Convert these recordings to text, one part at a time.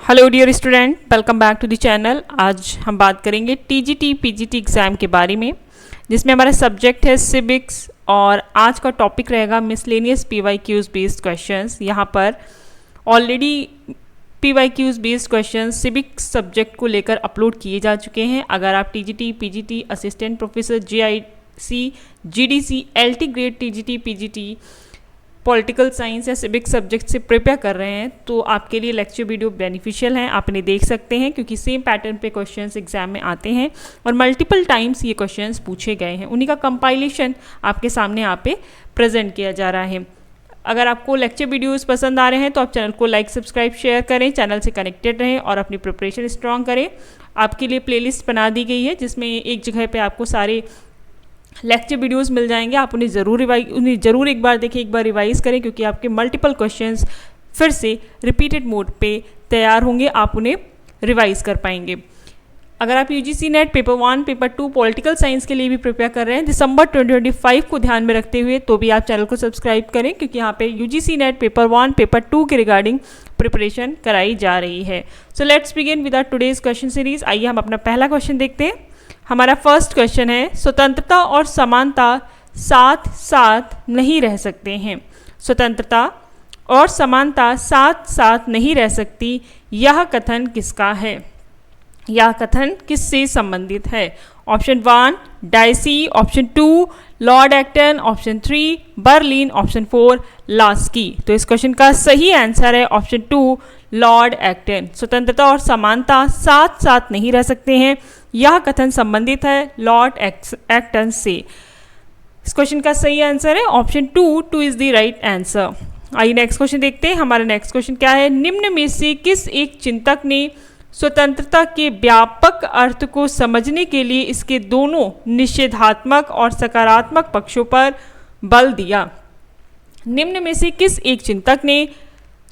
Hello dear student, welcome back to the channel. आज हम बात करेंगे टीजीटी पीजीटी एग्ज़ाम के बारे में, जिसमें हमारा सब्जेक्ट है सिविक्स और आज का टॉपिक रहेगा मिसलेनियस पीवाईक्यूज बेस्ड क्वेश्चंस। यहाँ पर already PYQs based questions civics subject को लेकर अपलोड किए जा चुके हैं। अगर आप TGT PGT assistant professor JIC GDC LT grade TGT PGT political science या सिविक्स सब्जेक्ट से प्रिपेयर कर रहे हैं तो आपके लिए लेक्चर वीडियो बेनिफिशियल हैं। आप इन्हें देख सकते हैं क्योंकि सेम पैटर्न पे क्वेश्चंस एग्जाम में आते हैं और मल्टीपल टाइम्स ये क्वेश्चंस पूछे गए हैं। उन्हीं का कंपाइलेशन आपके सामने यहाँ पे प्रेजेंट किया जा रहा है। अगर आपको लेक्चर वीडियोस पसंद आ रहे हैं तो आप चैनल को लाइक सब्सक्राइब शेयर करें, चैनल से कनेक्टेड रहें और अपनी प्रिपरेशन स्ट्रॉन्ग करें। आपके लिए प्लेलिस्ट बना दी गई है जिसमें एक जगह पे आपको सारे लेक्चर वीडियोस मिल जाएंगे। आप उन्हें ज़रूर एक बार देखें, एक बार रिवाइज करें क्योंकि आपके मल्टीपल क्वेश्चंस फिर से रिपीटेड मोड पे तैयार होंगे, आप उन्हें रिवाइज कर पाएंगे। अगर आप UGC net paper 1 paper 2 political science के लिए भी प्रिपेयर कर रहे हैं दिसंबर 2025 को ध्यान में रखते हुए, तो भी आप चैनल को सब्सक्राइब करें क्योंकि यहाँ पे यूजीसी नेट पेपर 1 पेपर 2 के रिगार्डिंग प्रिपरेशन कराई जा रही है। So let's begin with our today's question series. आइए हम अपना पहला क्वेश्चन देखते हैं। हमारा फर्स्ट क्वेश्चन है, स्वतंत्रता और समानता साथ साथ नहीं रह सकते हैं। स्वतंत्रता और समानता साथ साथ नहीं रह सकती, यह कथन किसका है? यह कथन किससे संबंधित है? Option 1 Dicey, option 2 Lord Acton, option 3 Berlin, option 4 Laski. तो इस क्वेश्चन का सही आंसर है ऑप्शन 2 लॉर्ड एक्टन। स्वतंत्रता और समानता साथ साथ नहीं रह सकते हैं, यह कथन संबंधित है लॉर्ड एक्टन से। इस क्वेश्चन का सही आंसर है option 2 is the right answer. आइए नेक्स्ट क्वेश्चन देखते हैं। हमारा नेक्स्ट क्वेश्चन क्या है? निम्न में से किस एक चिंतक ने स्वतंत्रता के व्यापक अर्थ को समझने के लिए इसके दोनों निषेधात्मक और सकारात्मक पक्षों पर बल दिया? निम्न में से किस एक चिंतक ने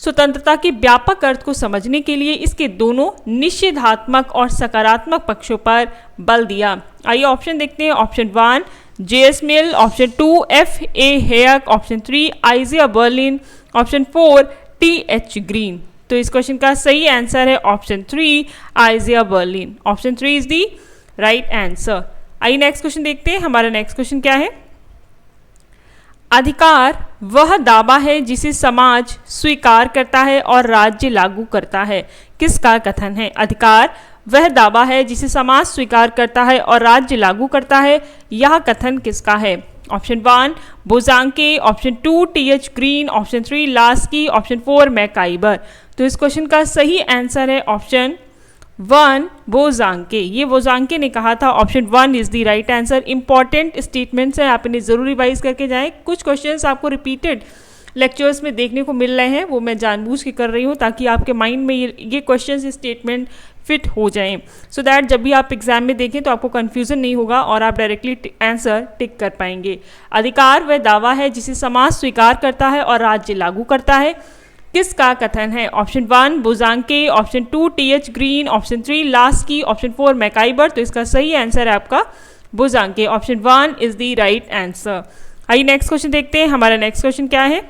स्वतंत्रता के व्यापक अर्थ को समझने के लिए इसके दोनों निषेधात्मक और सकारात्मक पक्षों पर बल दिया? आइए ऑप्शन देखते हैं। Option 1 J S Mill, option 2 F A. Hayek, option 3 Isaiah Berlin, option 4 T H. Green. तो इस क्वेश्चन का सही आंसर है option 3 Isaiah Berlin. Option 3 is the right answer. आइए नेक्स्ट क्वेश्चन देखते हैं। हमारा नेक्स्ट क्वेश्चन क्या है? अधिकार वह दावा है जिसे समाज स्वीकार करता है और राज्य लागू करता है, किसका कथन है? अधिकार वह दावा है जिसे समाज स्वीकार करता है और राज्य लागू करता है, यह कथन किसका है? Option 1 Bosanquet, option 2 T H. Green, option 3 Laski, option 4 MacIver. तो इस क्वेश्चन का सही आंसर है ऑप्शन 1 बोजांके। ये बोजांके ने कहा था। Option 1 is the right answer. Important statements हैं, आप इन्हें जरूर रिवाइज करके जाएं। कुछ क्वेश्चंस आपको रिपीटेड लेक्चर्स में देखने को मिल रहे हैं, वो मैं जानबूझ के कर रही हूँ ताकि आपके माइंड में ये क्वेश्चंस स्टेटमेंट फिट हो जाएं, सो दैट जब भी आप एग्जाम में देखें तो आपको कन्फ्यूजन नहीं होगा और आप डायरेक्टली आंसर टिक कर पाएंगे। अधिकार वह दावा है जिसे समाज स्वीकार करता है और राज्य लागू करता है, किसका कथन है? Option 1 Bosanquet, option 2 T H. Green, option 3 Laski, option 4 MacIver. तो इसका सही आंसर है आपका Bosanquet. Option 1 is the right answer. आइए नेक्स्ट क्वेश्चन देखते हैं। हमारा नेक्स्ट क्वेश्चन क्या है?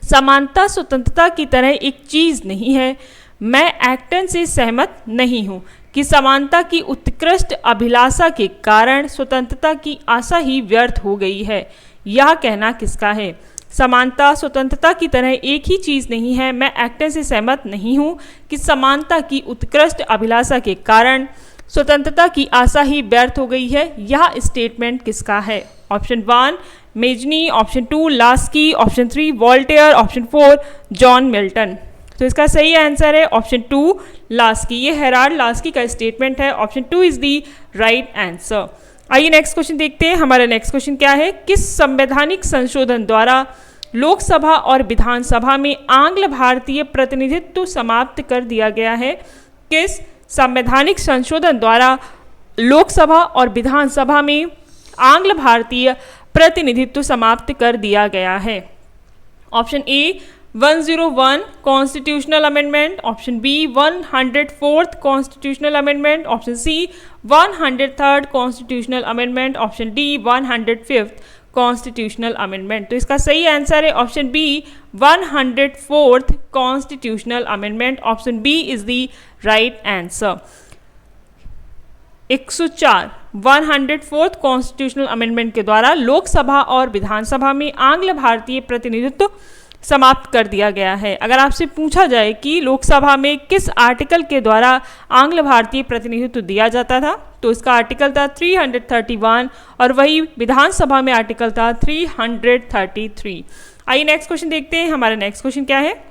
समानता स्वतंत्रता की तरह एक चीज नहीं है। मैं एक्टन से सहमत नहीं हूं कि समानता की उत्कृष्ट अभिलाषा के कारण स्वतंत्रता की आशा ही व्यर्थ हो गई है, यह कहना किसका है? समानता स्वतंत्रता की तरह एक ही चीज़ नहीं है। मैं एक्टन से सहमत नहीं हूँ कि समानता की उत्कृष्ट अभिलाषा के कारण स्वतंत्रता की आशा ही व्यर्थ हो गई है, यह स्टेटमेंट किसका है? Option 1 Mazzini, option 2 Laski, option 3 Voltaire, option 4 John Milton. तो इसका सही आंसर है ऑप्शन 2 लास्की। ये हेराल्ड लास्की का स्टेटमेंट है। Option 2 is the right answer. आइए नेक्स्ट क्वेश्चन देखते हैं। हमारा नेक्स्ट क्वेश्चन क्या है? किस संवैधानिक संशोधन द्वारा लोकसभा और विधानसभा में आंग्ल भारतीय प्रतिनिधित्व समाप्त कर दिया गया है? किस संवैधानिक संशोधन द्वारा लोकसभा और विधानसभा में आंग्ल भारतीय प्रतिनिधित्व समाप्त कर दिया गया है? Option A 101 constitutional amendment, option B 104th constitutional amendment, option C 103rd constitutional amendment, option D 105th constitutional amendment. तो इसका सही आंसर है option B 104th constitutional amendment. Option B is the right answer. 104th constitutional amendment के द्वारा लोकसभा और विधानसभा में आंग्ल भारतीय प्रतिनिधित्व समाप्त कर दिया गया है। अगर आपसे पूछा जाए कि लोकसभा में किस आर्टिकल के द्वारा आंग्ल भारतीय प्रतिनिधित्व दिया जाता था, तो इसका आर्टिकल था 331 और वही विधानसभा में आर्टिकल था 333। आइए नेक्स्ट क्वेश्चन देखते हैं। हमारा नेक्स्ट क्वेश्चन क्या है?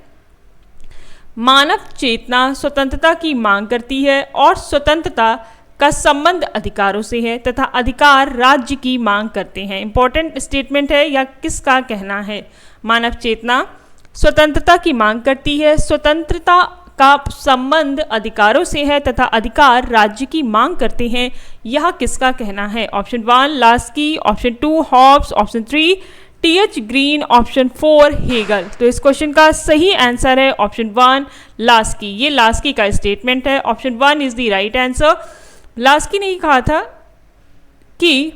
मानव चेतना स्वतंत्रता की मांग करती है और स्वतंत्रता का संबंध अधिकारों से है तथा अधिकार राज्य की मांग करते हैं। इंपॉर्टेंट स्टेटमेंट है या किसका कहना है? मानव चेतना स्वतंत्रता की मांग करती है, स्वतंत्रता का संबंध अधिकारों से है तथा अधिकार राज्य की मांग करते हैं। यह किसका कहना है? Option 1 Laski, option 2 Hobbes, option 3 T H. Green, option 4 Hegel. तो इस क्वेश्चन का सही आंसर है ऑप्शन 1 लास्की। ये लास्की का स्टेटमेंट है। Option 1 is the right answer. Laski ने ही कहा था कि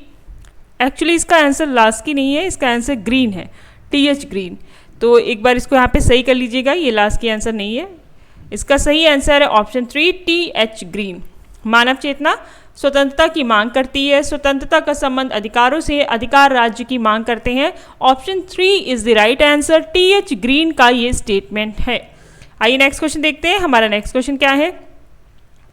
एक्चुअली इसका आंसर लास्की नहीं है, इसका आंसर ग्रीन है, टी.एच. ग्रीन। तो एक बार इसको यहाँ पे सही कर लीजिएगा, ये लास्की आंसर नहीं है। इसका सही आंसर है ऑप्शन 3 टी.एच. ग्रीन। मानव चेतना स्वतंत्रता की मांग करती है, स्वतंत्रता का संबंध अधिकारों से है, अधिकार राज्य की मांग करते हैं। Option 3 is the right answer. TH. Green का ये स्टेटमेंट है। आइए नेक्स्ट क्वेश्चन देखते हैं। हमारा नेक्स्ट क्वेश्चन क्या है?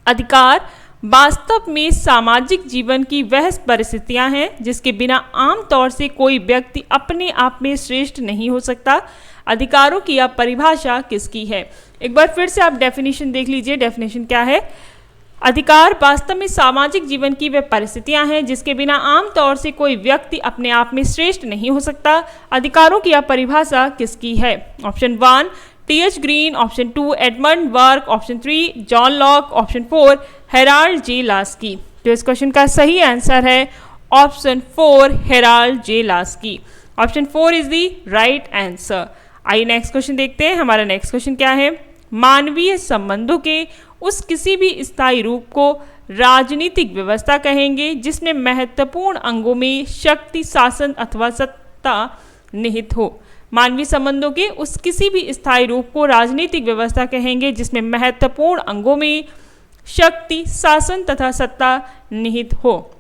अधिकार वास्तव में सामाजिक जीवन की वह परिस्थितियां हैं जिसके बिना आमतौर से कोई व्यक्ति अपने आप में श्रेष्ठ नहीं हो सकता। अधिकारों की यह परिभाषा किसकी है? एक बार फिर से आप डेफिनेशन देख लीजिए। डेफिनेशन क्या है? अधिकार वास्तव में सामाजिक जीवन की वह परिस्थितियां हैं जिसके बिना आमतौर से कोई व्यक्ति अपने आप में श्रेष्ठ नहीं हो सकता। अधिकारों की यह परिभाषा किसकी है? Option 1 T H. Green, option 2 Edmund Burke, option 3 John Locke, option 4 Harold J Laski. तो इस क्वेश्चन का सही आंसर है option 4 Harold J Laski. Option 4 is the right answer. आइए नेक्स्ट क्वेश्चन देखते हैं। हमारा नेक्स्ट क्वेश्चन क्या है? मानवीय संबंधों के उस किसी भी स्थायी रूप को राजनीतिक व्यवस्था कहेंगे जिसमें महत्वपूर्ण अंगों में शक्ति, शासन अथवा सत्ता निहित हो। मानवीय संबंधों के उस किसी भी स्थायी रूप को राजनीतिक व्यवस्था कहेंगे जिसमें महत्वपूर्ण अंगों में शक्ति, शासन तथा सत्ता निहित हो।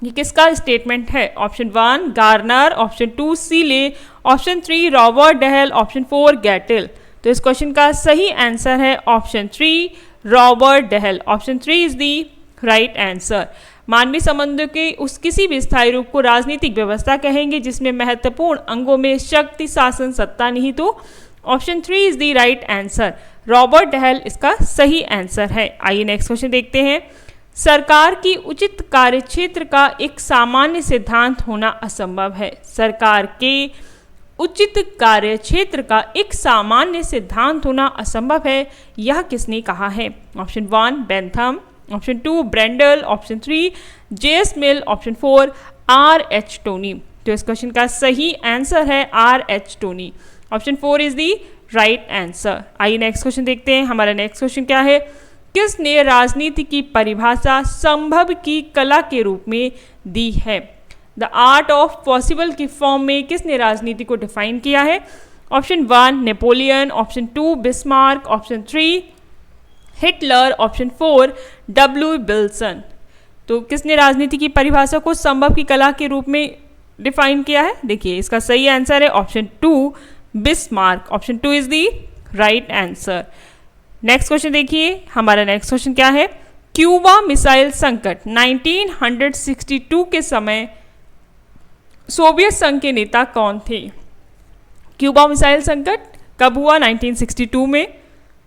ये किसका स्टेटमेंट है? Option 1 Garner, option 2 Seeley, option 3 Robert Dahl, option 4 Gettell. तो इस क्वेश्चन का सही आंसर है option 3 Robert Dahl. Option 3 is the right answer. मानवीय संबंधों के उस किसी भी स्थायी रूप को राजनीतिक व्यवस्था कहेंगे जिसमें महत्वपूर्ण अंगों में शक्ति, शासन, सत्ता निहित हो। Option 3 is the right answer. Robert Dahl इसका सही आंसर है। आइए नेक्स्ट क्वेश्चन देखते हैं। सरकार की उचित कार्यक्षेत्र का एक सामान्य सिद्धांत होना असंभव है। सरकार के उचित कार्यक्षेत्र का एक सामान्य सिद्धांत होना असंभव है। यह किसने कहा है? Option 1 Bentham, option 2 Brendel, option 3 J S. Mill, option 4 R.H. Tawney. तो इस क्वेश्चन का सही आंसर है R.H. Tawney. Option 4 is the right answer. आइए नेक्स्ट क्वेश्चन देखते हैं। हमारा नेक्स्ट क्वेश्चन क्या है? किसने राजनीति की परिभाषा संभव की कला के रूप में दी है? द आर्ट ऑफ पॉसिबल की फॉर्म में किसने राजनीति को डिफाइन किया है? Option 1 Napoleon, option 2 Bismarck, option 3 Hitler, option 4 W. Wilson. तो किसने राजनीति की परिभाषा को संभव की कला के रूप में डिफाइन किया है? देखिए इसका सही आंसर है option 2 Bismarck. Option 2 is the right answer. Next question देखिए। हमारा नेक्स्ट क्वेश्चन क्या है? क्यूबा मिसाइल संकट 1962 के समय सोवियत संघ के नेता कौन थे? क्यूबा मिसाइल संकट कब हुआ? 1962 में।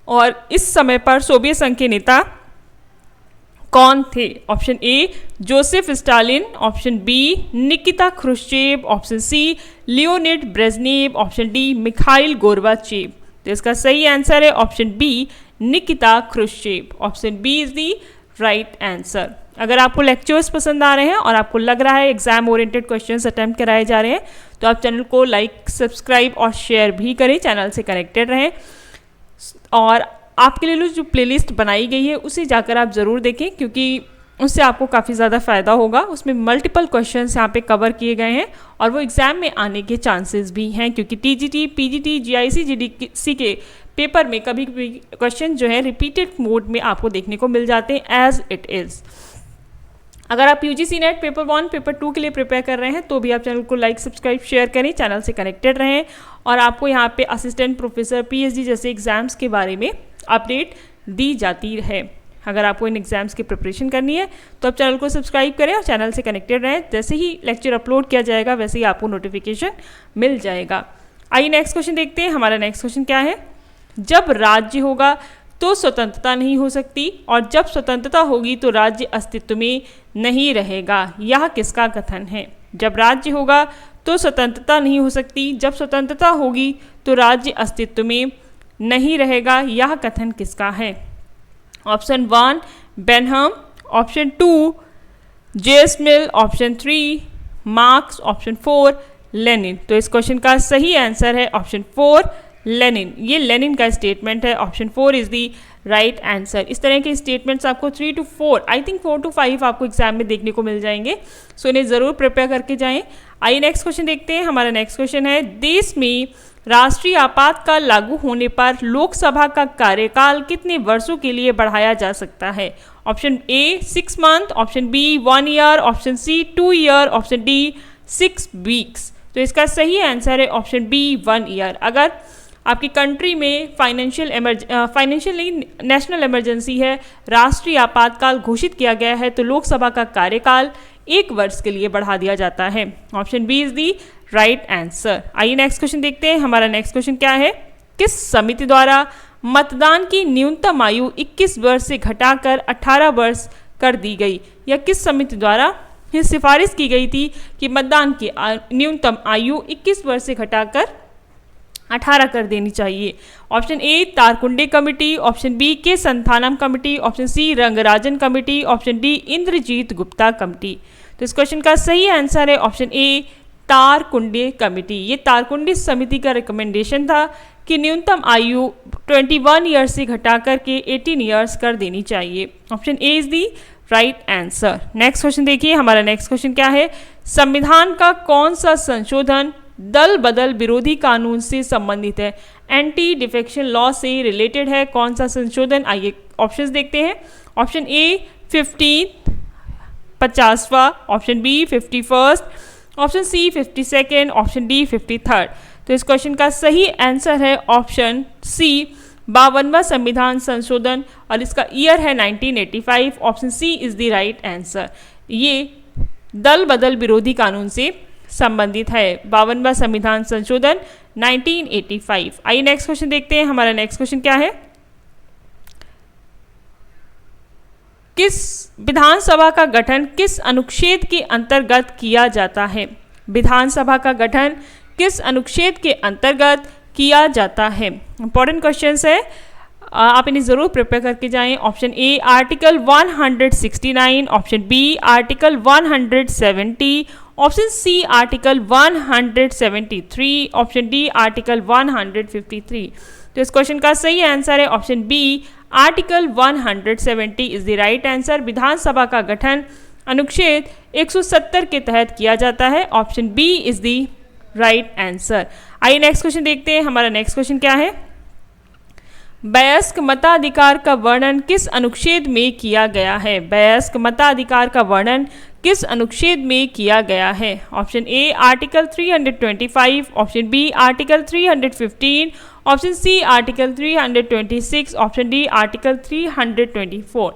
और इस समय पर सोवियत संघ के नेता कौन थे? Option A Joseph Stalin, option B Nikita Khrushchev, option C Leonid Brezhnev, option D Mikhail Gorbachev. तो इसका सही आंसर है option B Nikita Khrushchev. Option B is the right answer. अगर आपको लेक्चर्स पसंद आ रहे हैं और आपको लग रहा है एग्जाम ओरिएंटेड क्वेश्चंस अटेम्प्ट कराए जा रहे हैं तो आप चैनल को लाइक, सब्सक्राइब और शेयर भी करें, चैनल से कनेक्टेड रहें। और आपके लिए जो प्लेलिस्ट बनाई गई है उसे जाकर आप ज़रूर देखें क्योंकि उससे आपको काफ़ी ज़्यादा फ़ायदा होगा। उसमें मल्टीपल क्वेश्चंस यहाँ पे कवर किए गए हैं और वो एग्ज़ाम में आने के चांसेस भी हैं, क्योंकि टीजीटी, पीजीटी, जीआईसी, जीडीसी के पेपर में कभी कभी क्वेश्चन जो है रिपीटेड मोड में आपको देखने को मिल जाते हैं एज इट इज़। अगर आप यूजीसी नेट पेपर 1, पेपर 2 के लिए प्रिपेयर कर रहे हैं तो भी आप चैनल को लाइक, सब्सक्राइब, शेयर करें, चैनल से कनेक्टेड रहें और आपको यहाँ पे असिस्टेंट प्रोफेसर, पीएचडी जैसे एग्ज़ाम्स के बारे में अपडेट दी जाती है। अगर आपको इन एग्ज़ाम्स की प्रिपरेशन करनी है तो आप चैनल को सब्सक्राइब करें और चैनल से कनेक्टेड रहें। जैसे ही लेक्चर अपलोड किया जाएगा वैसे ही आपको नोटिफिकेशन मिल जाएगा। आइए नेक्स्ट क्वेश्चन देखते हैं। हमारा नेक्स्ट क्वेश्चन क्या है? जब राज्य होगा तो स्वतंत्रता नहीं हो सकती और जब स्वतंत्रता होगी तो राज्य अस्तित्व में नहीं रहेगा। यह किसका कथन है? जब राज्य होगा तो स्वतंत्रता नहीं हो सकती, जब स्वतंत्रता होगी तो राज्य अस्तित्व में नहीं रहेगा। यह कथन किसका है? Option 1 बेनहम, option 2 JS Mill, option 3 marks, option 4 Lenin. तो इस क्वेश्चन का सही आंसर है ऑप्शन 4 लेनिन। ये लेनिन का स्टेटमेंट है। Option 4 is the right answer. इस तरह के स्टेटमेंट्स आपको 3 to 4, आई थिंक 4 to 5 आपको एग्जाम में देखने को मिल जाएंगे। सो इन्हें ज़रूर प्रिपेयर करके जाएं। आइए नेक्स्ट क्वेश्चन देखते हैं। हमारा नेक्स्ट क्वेश्चन है, देश में राष्ट्रीय आपातकाल लागू होने पर लोकसभा का कार्यकाल कितने वर्षों के लिए बढ़ाया जा सकता है? Option A 6 month, option B 1 year, option C 2 year, option D 6 weeks. तो इसका सही आंसर है ऑप्शन बी 1 ईयर। अगर आपकी कंट्री में फाइनेंशियल नहीं, नेशनल इमरजेंसी है, राष्ट्रीय आपातकाल घोषित किया गया है तो लोकसभा का कार्यकाल 1 वर्ष के लिए बढ़ा दिया जाता है। Option B is the right answer. आइए नेक्स्ट क्वेश्चन देखते हैं। हमारा नेक्स्ट क्वेश्चन क्या है? किस समिति द्वारा मतदान की न्यूनतम आयु 21 वर्ष से घटाकर 18 वर्ष कर दी गई? या किस समिति द्वारा यह सिफारिश की गई थी कि मतदान की न्यूनतम आयु 21 वर्ष से घटाकर 18 कर देनी चाहिए? Option A Tarkunde committee, option B K Santhanam committee, option C Rangarajan committee, option D Indrajit Gupta committee. तो इस क्वेश्चन का सही आंसर है ऑप्शन ए तारकुंडे कमेटी। ये तारकुंडे समिति का रिकमेंडेशन था कि न्यूनतम आयु 21 ईयर्स से घटाकर के 18 ईयर्स कर देनी चाहिए। Option A is the right answer. Next question देखिए। हमारा नेक्स्ट क्वेश्चन क्या है? संविधान का कौन सा संशोधन दल बदल विरोधी कानून से संबंधित है? एंटी डिफेक्शन लॉ से रिलेटेड है। कौन सा संशोधन? आइए ऑप्शंस देखते हैं। ऑप्शन ए 50वां, option B 51st, option C 52nd, option D 53rd। तो इस क्वेश्चन का सही आंसर है ऑप्शन सी 52वां संविधान संशोधन और इसका ईयर है 1985। Option C is the right answer. ये दल बदल विरोधी कानून से संबंधित है। 52वां संविधान संशोधन 1985। आइए नेक्स्ट क्वेश्चन देखते हैं। हमारा नेक्स्ट क्वेश्चन क्या है? किस विधानसभा का गठन किस अनुच्छेद के अंतर्गत किया जाता है? विधानसभा का गठन किस अनुच्छेद के अंतर्गत किया जाता है? इंपॉर्टेंट क्वेश्चंस है, आप इन्हें ज़रूर प्रिपेयर करके जाएं। Option A article 169, option B article 170, option C article 173, option D article 153। तो इस क्वेश्चन का सही आंसर है option B article 170 is the right answer. विधानसभा का गठन अनुच्छेद 170 के तहत किया जाता है। Option B is the right answer. आइए नेक्स्ट क्वेश्चन देखते हैं। हमारा नेक्स्ट क्वेश्चन क्या है? वयस्क मताधिकार का वर्णन किस अनुच्छेद में किया गया है? वयस्क मताधिकार का वर्णन किस अनुच्छेद में किया गया है? Option A article 325, option B article 315, option C article 326, option D article 324।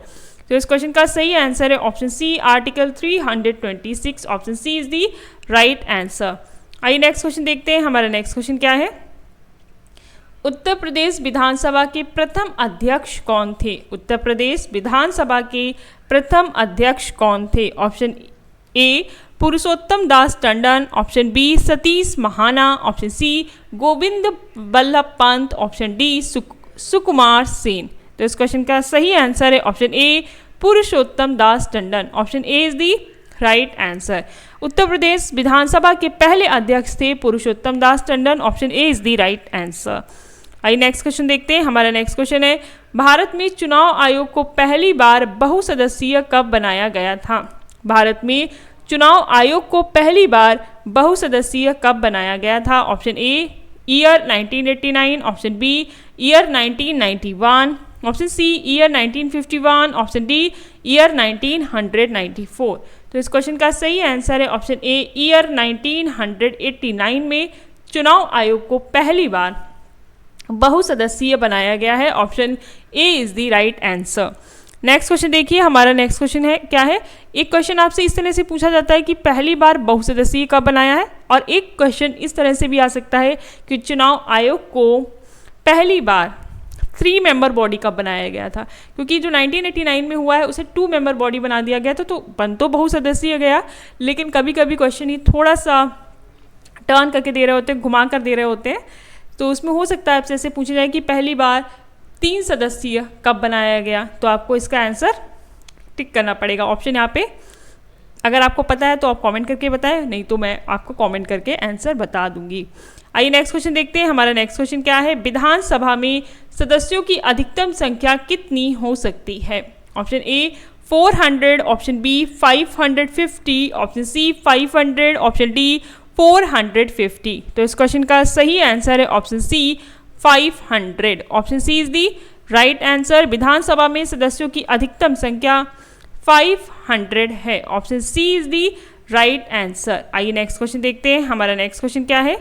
तो इस क्वेश्चन का सही आंसर है option C article 326। Option C is the right answer. आइए नेक्स्ट क्वेश्चन देखते हैं। हमारा नेक्स्ट क्वेश्चन क्या है? उत्तर प्रदेश विधानसभा के प्रथम अध्यक्ष कौन थे? उत्तर प्रदेश विधानसभा के प्रथम अध्यक्ष कौन थे? Option A Purushottam Das Tandon, option B Satish Mahana, option C Govind Ballabh Pant, option D Sukumar Sen. तो इस क्वेश्चन का सही आंसर है option A Purushottam Das Tandon. Option A is the right answer. Uttar Pradesh विधानसभा के पहले अध्यक्ष थे Purushottam Das Tandon. Option A is the right answer. आइए नेक्स्ट क्वेश्चन देखते हैं। हमारा नेक्स्ट क्वेश्चन है भारत में चुनाव आयोग को पहली बार बहुसदस्यीय कब बनाया गया था? भारत में चुनाव आयोग को पहली बार बहुसदस्यीय कब बनाया गया था? Option A year 1989, option B year 1991, option C year 1951, option D year 1994। तो इस क्वेश्चन का सही आंसर है ऑप्शन ए ईयर 1989 में चुनाव आयोग को पहली बार बहुसदस्यीय बनाया गया है। Option A is the right answer. Next question देखिए, हमारा नेक्स्ट क्वेश्चन है क्या है? एक क्वेश्चन आपसे इस तरह से पूछा जाता है कि पहली बार बहुसदस्यीय कब बनाया है, और एक क्वेश्चन इस तरह से भी आ सकता है कि चुनाव आयोग को पहली बार 3 मेंबर बॉडी कब बनाया गया था। क्योंकि जो 1989 में हुआ है उसे 2 मेंबर बॉडी बना दिया गया था, तो बन तो बहुसदस्यीय गया, लेकिन कभी कभी क्वेश्चन ही थोड़ा सा टर्न करके दे रहे होते हैं, घुमा कर दे रहे होते हैं, तो उसमें हो सकता है आपसे ऐसे पूछा जाए कि पहली बार 3 सदस्यीय कब बनाया गया, तो आपको इसका आंसर टिक करना पड़ेगा। ऑप्शन यहाँ पे अगर आपको पता है तो आप कमेंट करके बताएं, नहीं तो मैं आपको कमेंट करके आंसर बता दूंगी। आइए नेक्स्ट क्वेश्चन देखते हैं। हमारा नेक्स्ट क्वेश्चन क्या है? विधानसभा में सदस्यों की अधिकतम संख्या कितनी हो सकती है? Option A 400, option B 550, option C 500, option D 450। तो इस क्वेश्चन का सही आंसर है option C 500। Option C is the right answer. विधानसभा में सदस्यों की अधिकतम संख्या 500 है। Option C is the right answer. आइए नेक्स्ट क्वेश्चन देखते हैं। हमारा नेक्स्ट क्वेश्चन क्या है?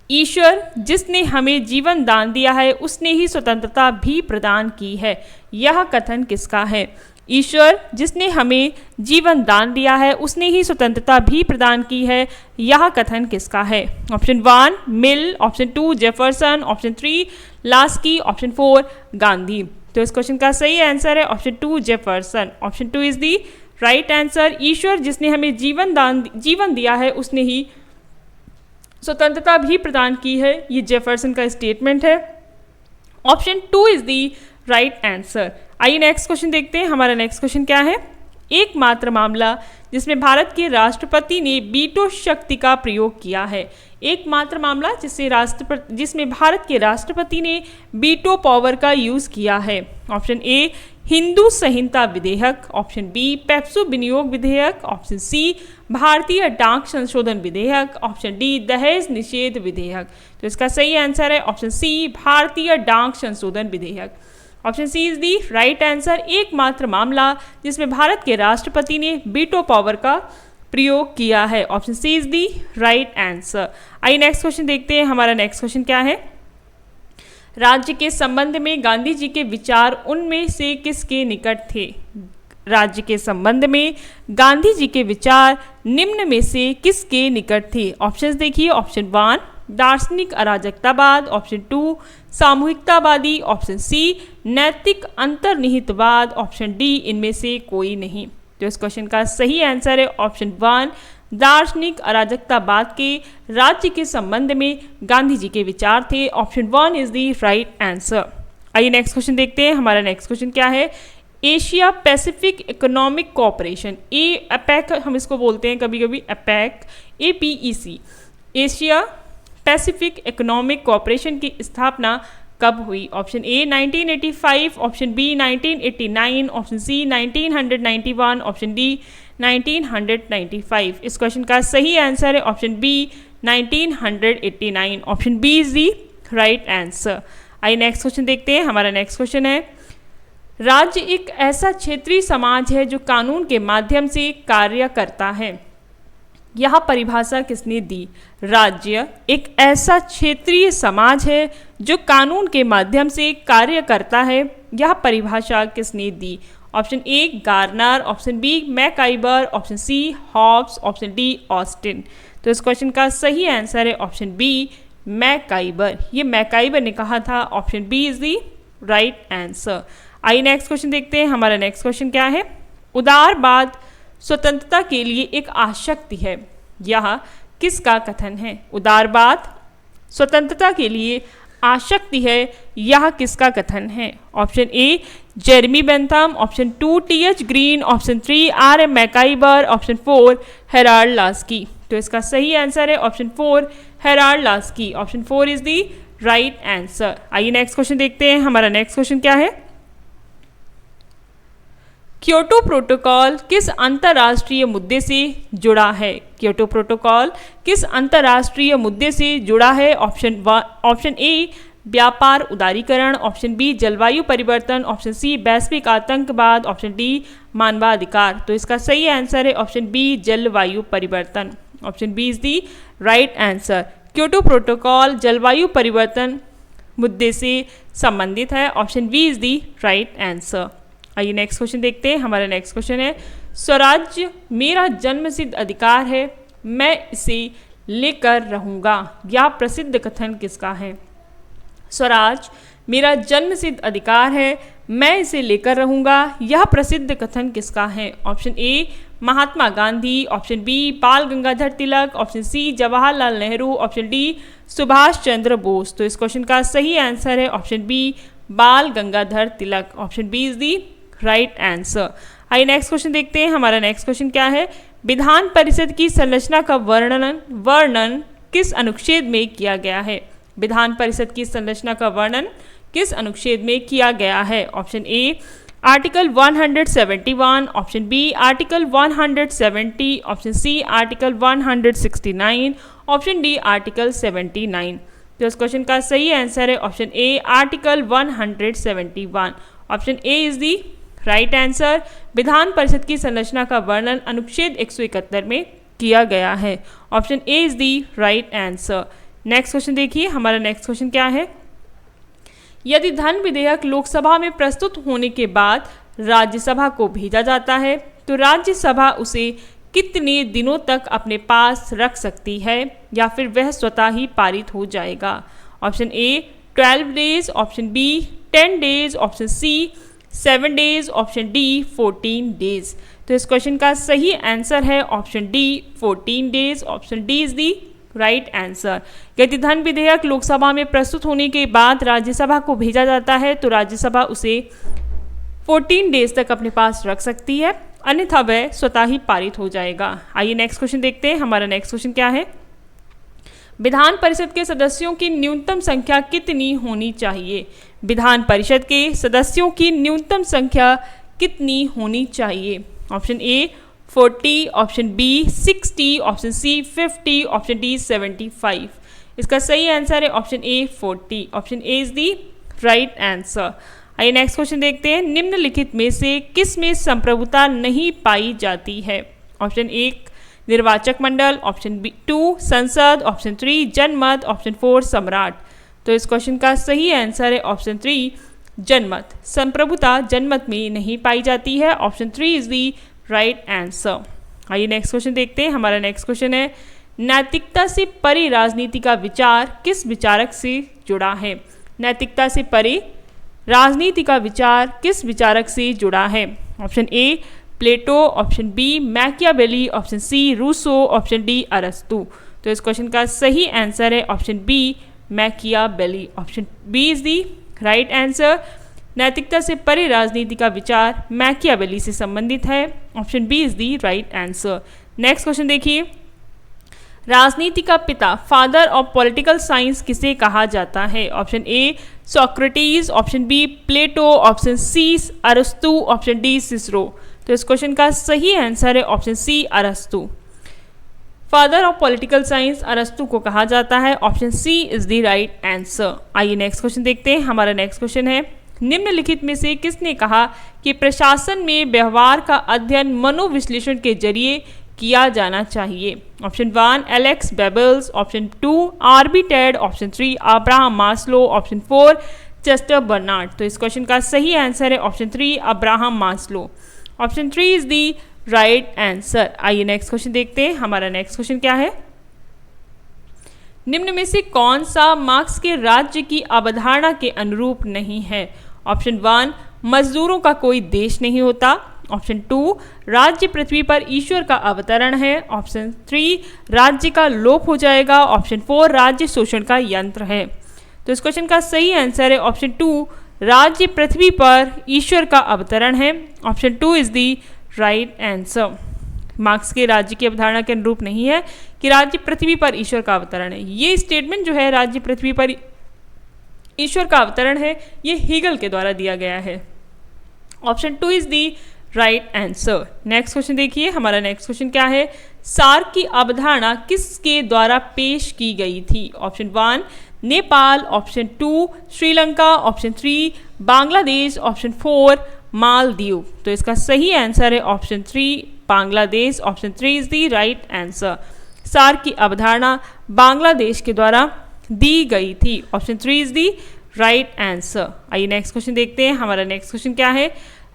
ईश्वर जिसने हमें जीवन दान दिया है उसने ही स्वतंत्रता भी प्रदान की है, यह कथन किसका है? ईश्वर जिसने हमें जीवन दान दिया है उसने ही स्वतंत्रता भी प्रदान की है, यह कथन किसका है? Option 1 Mill, option 2 Jefferson, option 3 Laski, option 4 Gandhi. तो इस क्वेश्चन का सही आंसर है option 2 Jefferson. Option 2 is the right answer. ईश्वर जिसने हमें जीवन दिया है उसने ही स्वतंत्रता भी प्रदान की है, ये जेफरसन का स्टेटमेंट है। Option 2 is the right answer. आइए नेक्स्ट क्वेश्चन देखते हैं। हमारा नेक्स्ट क्वेश्चन क्या है? एकमात्र मामला जिसमें भारत के राष्ट्रपति ने वीटो शक्ति का प्रयोग किया है। एकमात्र मामला जिसमें भारत के राष्ट्रपति ने वीटो पावर का यूज किया है। ऑप्शन ए हिंदू संहिता विधेयक, ऑप्शन बी पेप्सो विनियोग विधेयक, ऑप्शन सी भारतीय डाक संशोधन विधेयक, ऑप्शन डी दहेज निषेध विधेयक। तो इसका सही आंसर है ऑप्शन सी भारतीय डाक संशोधन विधेयक। Option C is the right answer. एकमात्र मामला जिसमें भारत के राष्ट्रपति ने वीटो पावर का प्रयोग किया है। Option C is the right answer. आइए नेक्स्ट क्वेश्चन देखते हैं। हमारा नेक्स्ट क्वेश्चन क्या है? राज्य के संबंध में गांधी जी के विचार उनमें से किसके निकट थे? राज्य के संबंध में गांधी जी के विचार निम्न में से किसके निकट थे? ऑप्शंस देखिए। ऑप्शन 1 दार्शनिक अराजकतावाद, ऑप्शन 2 सामूहिकतावादी, ऑप्शन सी नैतिक अंतर्निहितवाद, ऑप्शन डी इनमें से कोई नहीं। तो इस क्वेश्चन का सही आंसर है ऑप्शन 1 दार्शनिक अराजकतावाद के राज्य के संबंध में गांधी जी के विचार थे। Option 1 is the right answer. आइए नेक्स्ट क्वेश्चन देखते हैं। हमारा नेक्स्ट क्वेश्चन क्या है? Asia Pacific economic cooperation, APAC हम इसको बोलते हैं कभी कभी, APAC, APEC, Asia Pacific economic cooperation की स्थापना कब हुई? ऑप्शन ए 1985, option B 1989, option C 1991, option D 1995। इस क्वेश्चन का सही आंसर है option B 1989। Option B is the right answer. आइए नेक्स्ट क्वेश्चन देखते हैं। हमारा नेक्स्ट क्वेश्चन है राज्य एक ऐसा क्षेत्रीय समाज है जो कानून के माध्यम से कार्य करता है, यह परिभाषा किसने दी? राज्य एक ऐसा क्षेत्रीय समाज है जो कानून के माध्यम से कार्य करता है, यह परिभाषा किसने दी? Option A Garner, option B MacIver, option C Hobbes, option D Austin. तो इस क्वेश्चन का सही आंसर है ऑप्शन बी मैकाइबर। ये मैकाइबर ने कहा था। Option B is the right answer. आइए नेक्स्ट क्वेश्चन देखते हैं। हमारा नेक्स्ट क्वेश्चन क्या है? उदारवाद स्वतंत्रता के लिए एक आशक्ति है, यह किसका कथन है? उदारवाद स्वतंत्रता के लिए आशक्ति है, यह किसका कथन है? Option A Jeremy Bentham, option 2 TH Green, option 3 RM MacIver, option 4 Harold Laski. तो इसका सही आंसर है option 4 Harold Laski. Option 4 is the right answer. आइए नेक्स्ट क्वेश्चन देखते हैं। हमारा नेक्स्ट क्वेश्चन क्या है? क्योटो प्रोटोकॉल किस अंतर्राष्ट्रीय मुद्दे से जुड़ा है? क्योटो प्रोटोकॉल किस अंतर्राष्ट्रीय मुद्दे से जुड़ा है? ऑप्शन ए व्यापार उदारीकरण, ऑप्शन बी जलवायु परिवर्तन, ऑप्शन सी वैश्विक आतंकवाद, ऑप्शन डी मानवाधिकार। तो इसका सही आंसर है ऑप्शन बी जलवायु परिवर्तन। Option B is the right answer. Kyoto protocol जलवायु परिवर्तन मुद्दे से संबंधित है। Option B is the right answer. आइए नेक्स्ट क्वेश्चन देखते हैं। हमारा नेक्स्ट क्वेश्चन है स्वराज्य मेरा जन्मसिद्ध अधिकार है, मैं इसे लेकर रहूँगा। यह प्रसिद्ध कथन किसका है? स्वराज मेरा जन्मसिद्ध अधिकार है, मैं इसे लेकर रहूँगा। यह प्रसिद्ध कथन किसका है? Option A Mahatma Gandhi, option B Bal Gangadhar Tilak, option C Jawaharlal Nehru, option D Subhash Chandra Bose. तो इस क्वेश्चन का सही आंसर है option B Bal Gangadhar Tilak. Option B is the right answer. आइए नेक्स्ट क्वेश्चन देखते हैं। हमारा नेक्स्ट क्वेश्चन क्या है? विधान परिषद की संरचना का वर्णन किस अनुच्छेद में किया गया है? विधान परिषद की संरचना का वर्णन किस अनुच्छेद में किया गया है? Option A article 171, option B article 170, option C article 169, option D article 79। तो इस क्वेश्चन का सही आंसर है option A article 171। Option A is the right answer. विधान परिषद की संरचना का वर्णन अनुच्छेद 171 में किया गया है। Option A is the right answer. Next question देखिए। हमारा नेक्स्ट क्वेश्चन क्या है? यदि धन विधेयक लोकसभा में प्रस्तुत होने के बाद राज्यसभा को भेजा जाता है तो राज्यसभा उसे कितने दिनों तक अपने पास रख सकती है या फिर वह स्वतः ही पारित हो जाएगा? Option A 12 days, option B 10 days, option C 7 days, option D 14 days. तो इस क्वेश्चन का सही आंसर है option D 14 days. Option D is the right answer. यदि धन विधेयक लोकसभा में प्रस्तुत होने के बाद राज्यसभा को भेजा जाता है तो राज्यसभा उसे 14 डेज तक अपने पास रख सकती है, अन्यथा वह स्वतः ही पारित हो जाएगा। आइए नेक्स्ट क्वेश्चन देखते हैं। हमारा नेक्स्ट क्वेश्चन क्या है? विधान परिषद के सदस्यों की न्यूनतम संख्या कितनी होनी चाहिए? विधान परिषद के सदस्यों की न्यूनतम संख्या कितनी होनी चाहिए? Option A 40, option B 60, option C 50, option D 75। इसका सही आंसर है option A 40। Option A is the right answer. आइए नेक्स्ट क्वेश्चन देखते हैं। निम्नलिखित में से किस में संप्रभुता नहीं पाई जाती है? ऑप्शन 1 निर्वाचक मंडल, ऑप्शन 2 संसद, ऑप्शन 3 जनमत, ऑप्शन 4 सम्राट। तो इस क्वेश्चन का सही आंसर है ऑप्शन 3 जनमत। संप्रभुता जनमत में नहीं पाई जाती है। Option 3 is the right answer. आइए नेक्स्ट क्वेश्चन देखते हैं। हमारा नेक्स्ट क्वेश्चन है नैतिकता से परे राजनीति का विचार किस विचारक से जुड़ा है? नैतिकता से परे राजनीति का विचार किस विचारक से जुड़ा है? Option A Plato, option B Machiavelli, option C Rousseau, option D अरस्तु। तो इस क्वेश्चन का सही आंसर है option B Machiavelli. Option B is the right answer. नैतिकता से परे राजनीति का विचार मैकियावेली से संबंधित है। Option B is the right answer. Next question देखिए। राजनीति का पिता फादर ऑफ पॉलिटिकल साइंस किसे कहा जाता है? Option A Socrates, option B Plato, option C अरस्तु, ऑप्शन डी सिसरो। तो इस क्वेश्चन का सही आंसर है ऑप्शन सी अरस्तु। फादर ऑफ पॉलिटिकल साइंस अरस्तु को कहा जाता है। Option C is the right answer. आइए नेक्स्ट क्वेश्चन देखते हैं। हमारा नेक्स्ट क्वेश्चन है निम्नलिखित में से किसने कहा कि प्रशासन में व्यवहार का अध्ययन मनोविश्लेषण के जरिए किया जाना चाहिए? Option 1 Alex Bavelas, option 2 R B Tead, option 3 Abraham Maslow, option 4 Chester Barnard. तो इस क्वेश्चन का सही आंसर है option 3 Abraham Maslow. Option 3 is the right answer. आइए नेक्स्ट क्वेश्चन देखते हैं। हमारा नेक्स्ट क्वेश्चन क्या है? निम्न में से कौन सा मार्क्स के राज्य की अवधारणा के अनुरूप नहीं है? ऑप्शन 1 मजदूरों का कोई देश नहीं होता, ऑप्शन 2 राज्य पृथ्वी पर ईश्वर का अवतरण है, ऑप्शन 3 राज्य का लोप हो जाएगा, ऑप्शन 4 राज्य शोषण का यंत्र है। तो इस क्वेश्चन का सही आंसर है ऑप्शन 2 राज्य पृथ्वी पर ईश्वर का अवतरण है। Option 2 is the right answer. Marks के राज्य की अवधारणा के अनुरूप नहीं है कि राज्य पृथ्वी पर ईश्वर का अवतरण है। ये स्टेटमेंट जो है राज्य पृथ्वी पर ईश्वर का अवतरण है, ये हीगल के द्वारा दिया गया है। Option 2 is the right answer. Next question देखिए, हमारा नेक्स्ट क्वेश्चन क्या है, सार्क की अवधारणा किसके द्वारा पेश की गई थी? Option 1 Nepal, option 2 Sri Lanka, option 3 Bangladesh, option 4 Maldives. तो इसका सही आंसर है option 3 Bangladesh. Option 3 is the right answer. SAARC की अवधारणा बांग्लादेश के द्वारा दी गई थी। Option 3 is the right answer. आइए नेक्स्ट क्वेश्चन देखते हैं, हमारा नेक्स्ट क्वेश्चन क्या है,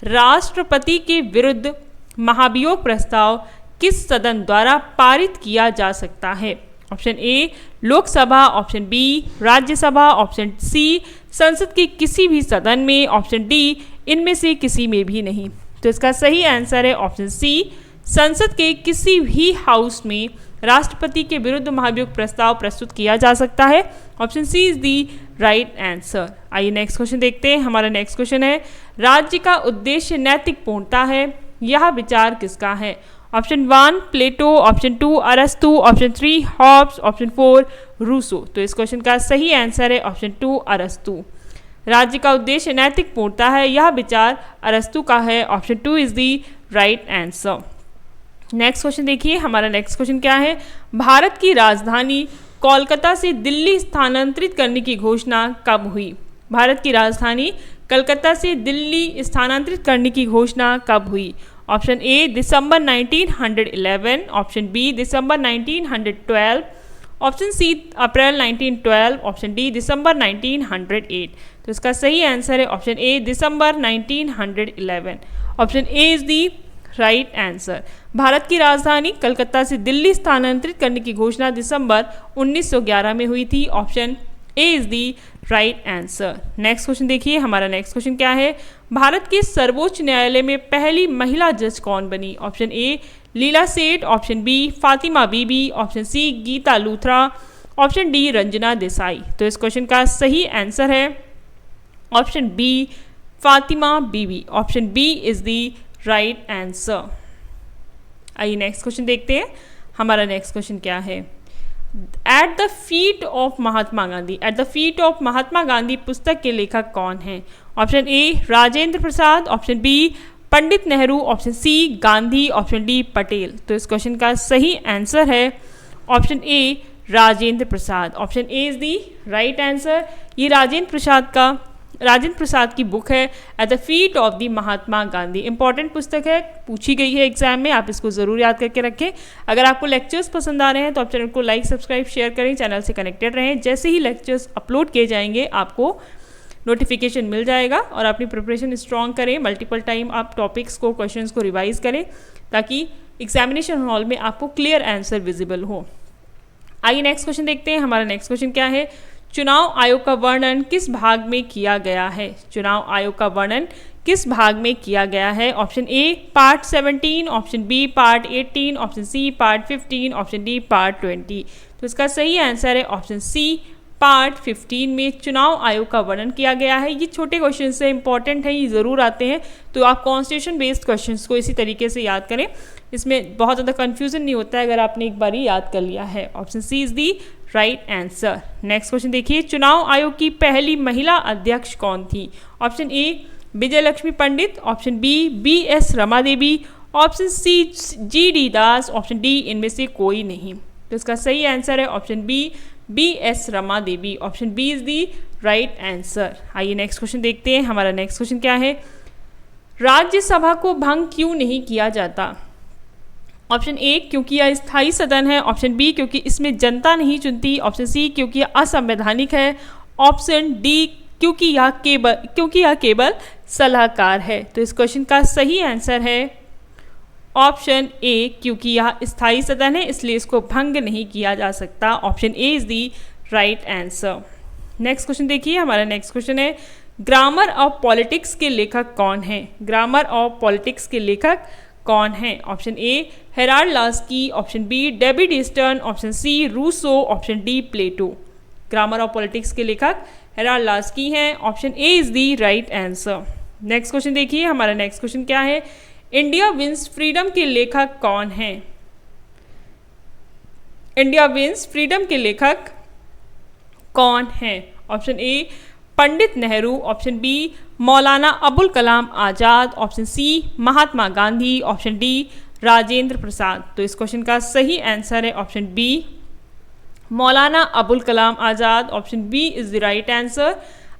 राष्ट्रपति के विरुद्ध महाभियोग प्रस्ताव किस सदन द्वारा पारित किया जा सकता है? Option A Lok Sabha, option B Rajya Sabha, option C संसद के किसी भी सदन में, ऑप्शन डी इनमें से किसी में भी नहीं। तो इसका सही आंसर है ऑप्शन सी संसद के किसी भी हाउस में राष्ट्रपति के विरुद्ध महाभियोग प्रस्ताव प्रस्तुत किया जा सकता है। Option C is the right answer. आइए नेक्स्ट क्वेश्चन देखते हैं, हमारा नेक्स्ट क्वेश्चन है, राज्य का उद्देश्य नैतिक पूर्णता है, यह विचार किसका है? ऑप्शन 1 प्लेटो, ऑप्शन 2 अरस्तु, ऑप्शन 3 हॉब्स, ऑप्शन 4 रूसो। तो इस क्वेश्चन का सही आंसर है ऑप्शन 2 अरस्तु। राज्य का उद्देश्य नैतिक पूर्णता है, यह विचार अरस्तु का है। Option 2 is the right answer. Next question देखिए, हमारा नेक्स्ट क्वेश्चन क्या है, भारत की राजधानी कोलकाता से दिल्ली स्थानांतरित करने की घोषणा कब हुई? भारत की राजधानी कलकत्ता से दिल्ली स्थानांतरित करने की घोषणा कब हुई? ऑप्शन ए दिसंबर 1911, ऑप्शन बी दिसंबर 1912, ऑप्शन सी अप्रैल 1912, ऑप्शन डी दिसंबर 1908। तो इसका सही आंसर है ऑप्शन ए दिसंबर 1911। Option A is the right answer. Bharat की राजधानी कलकत्ता से दिल्ली स्थानांतरित करने की घोषणा दिसंबर 1911 में हुई थी। Option A is the right answer. Next question देखिए, हमारा नेक्स्ट क्वेश्चन क्या है, भारत के सर्वोच्च न्यायालय में पहली महिला जज कौन बनी? Option A Leela Seth, option B Fatima Bibi, option C Geeta Luthra, option D Ranjana Desai. तो इस क्वेश्चन का सही आंसर है option B Fatima Bibi. Option B is the right answer. आइए नेक्स्ट क्वेश्चन देखते हैं, हमारा नेक्स्ट क्वेश्चन क्या है, at the feet of Mahatma Gandhi, at the feet of Mahatma Gandhi पुस्तक के लेखक कौन हैं? Option A Rajendra Prasad, option B Pandit Nehru, option C Gandhi, option D Patel. तो इस क्वेश्चन का सही आंसर है option A Rajendra Prasad. Option A is the right answer. ये राजेंद्र प्रसाद की बुक है at the feet of the Mahatma Gandhi. Important पुस्तक है, पूछी गई है एग्जाम में, आप इसको ज़रूर याद करके रखें। अगर आपको लेक्चर्स पसंद आ रहे हैं तो आप चैनल को लाइक सब्सक्राइब शेयर करें, चैनल से कनेक्टेड रहें। जैसे ही लेक्चर्स अपलोड किए जाएंगे आपको नोटिफिकेशन मिल जाएगा और अपनी प्रिपरेशन स्ट्रॉन्ग करें। मल्टीपल टाइम आप टॉपिक्स को, क्वेश्चंस को रिवाइज करें ताकि एग्जामिनेशन हॉल में आपको क्लियर आंसर विजिबल हो। आइए नेक्स्ट क्वेश्चन देखते हैं, हमारा नेक्स्ट क्वेश्चन क्या है, चुनाव आयोग का वर्णन किस भाग में किया गया है? चुनाव आयोग का वर्णन किस भाग में किया गया है? Option A part 17, option B part 18, option C part 15, option D part 20। तो इसका सही आंसर है ऑप्शन सी पार्ट 15 में चुनाव आयोग का वर्णन किया गया है। ये छोटे क्वेश्चन से इंपॉर्टेंट हैं, ये ज़रूर आते हैं, तो आप कॉन्स्टिट्यूशन बेस्ड क्वेश्चंस को इसी तरीके से याद करें, इसमें बहुत ज़्यादा कन्फ्यूजन नहीं होता है अगर आपने एक बार याद कर लिया है। Option C is the right answer. Next question देखिए, चुनाव आयोग की पहली महिला अध्यक्ष कौन थी? Option A Vijay Lakshmi Pandit, option B S Rama Devi, option C G Das, option D इनमें से कोई नहीं। तो इसका सही आंसर है option B S Rama Devi. Option B is the right answer. आइए नेक्स्ट क्वेश्चन देखते हैं, हमारा नेक्स्ट क्वेश्चन क्या है, राज्यसभा को भंग क्यों नहीं किया जाता? ऑप्शन ए क्योंकि यह स्थायी सदन है, ऑप्शन बी क्योंकि इसमें जनता नहीं चुनती, ऑप्शन सी क्योंकि यह असंवैधानिक है, ऑप्शन डी क्योंकि यह केवल सलाहकार है। तो इस क्वेश्चन का सही आंसर है ऑप्शन ए क्योंकि यह स्थायी सदन है इसलिए इसको भंग नहीं किया जा सकता। Option A is the right answer. Next question देखिए, हमारा नेक्स्ट क्वेश्चन है, ग्रामर ऑफ पॉलिटिक्स के लेखक कौन हैं? ग्रामर ऑफ पॉलिटिक्स के लेखक कौन है? Option A Harold Laski, option B David Eastern, option C Rousseau, option D Plato. Grammar of politics के लेखक हेराल्ड लास्की हैं। Option A is the right answer. Next question देखिए, हमारा नेक्स्ट क्वेश्चन क्या है, इंडिया विंस फ्रीडम के लेखक कौन हैं? इंडिया विंस फ्रीडम के लेखक कौन हैं? Option A Pandit Nehru, option B Maulana Abul Kalam Azad, option C Mahatma Gandhi, option D Rajendra Prasad. तो इस क्वेश्चन का सही आंसर है option B Maulana Abul Kalam Azad. Option B is the right answer.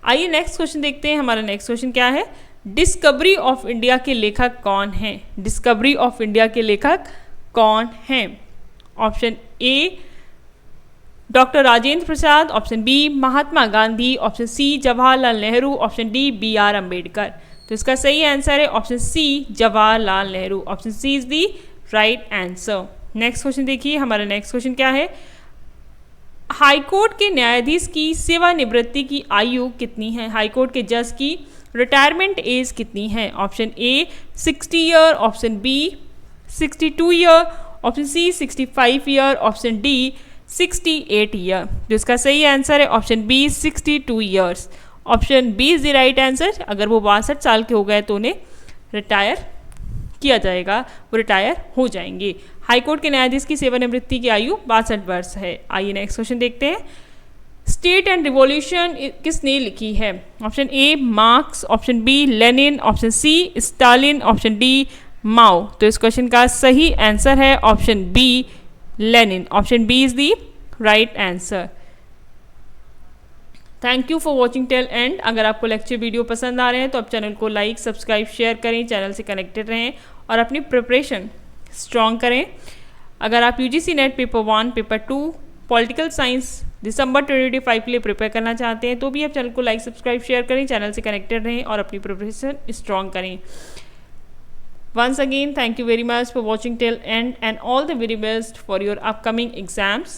आइए नेक्स्ट क्वेश्चन देखते हैं। हमारा नेक्स्ट क्वेश्चन क्या है? डिस्कवरी ऑफ इंडिया के लेखक कौन हैं? डिस्कवरी ऑफ इंडिया के लेखक कौन हैं? Option A doctor Rajendra Prasad, option B Mahatma Gandhi, option C Jawaharlal Nehru, option D B R Ambedkar. तो इसका सही आंसर है option C Jawaharlal Nehru. Option C is the right answer. Next question देखिए। हमारा नेक्स्ट क्वेश्चन क्या है? हाईकोर्ट के न्यायाधीश की सेवानिवृत्ति की आयु कितनी है? हाईकोर्ट के जज की रिटायरमेंट एज कितनी है? Option A 60 year, option B 62 year, option C 65 year, option D 68 year. जो इसका सही आंसर है option B 62 years. Option B is the right answer. अगर वो 62 साल के हो गए तो उन्हें रिटायर किया जाएगा, वो रिटायर हो जाएंगे। हाईकोर्ट के न्यायाधीश की सेवानिवृत्ति की आयु 62 वर्ष है। आइए नेक्स्ट क्वेश्चन देखते हैं। स्टेट एंड रिवॉल्यूशन किसने लिखी है? Option A Marx, option B Lenin, option C Stalin, option D Mao. तो इस क्वेश्चन का सही आंसर है option B Lenin. Option B is the right answer. Thank you for watching till end. अगर आपको लेक्चर वीडियो पसंद आ रहे हैं तो आप चैनल को लाइक सब्सक्राइब शेयर करें, चैनल से कनेक्टेड रहें और अपनी प्रिपरेशन स्ट्रॉन्ग करें। अगर आप UGC net paper 1, paper 2 political science दिसंबर 2025 के लिए प्रिपेयर करना चाहते हैं तो भी आप चैनल को लाइक सब्सक्राइब शेयर करें, चैनल से कनेक्टेड रहें और अपनी प्रिपरेशन स्ट्रॉन्ग करें। Once again, thank you very much for watching till end and all the very best for your upcoming exams.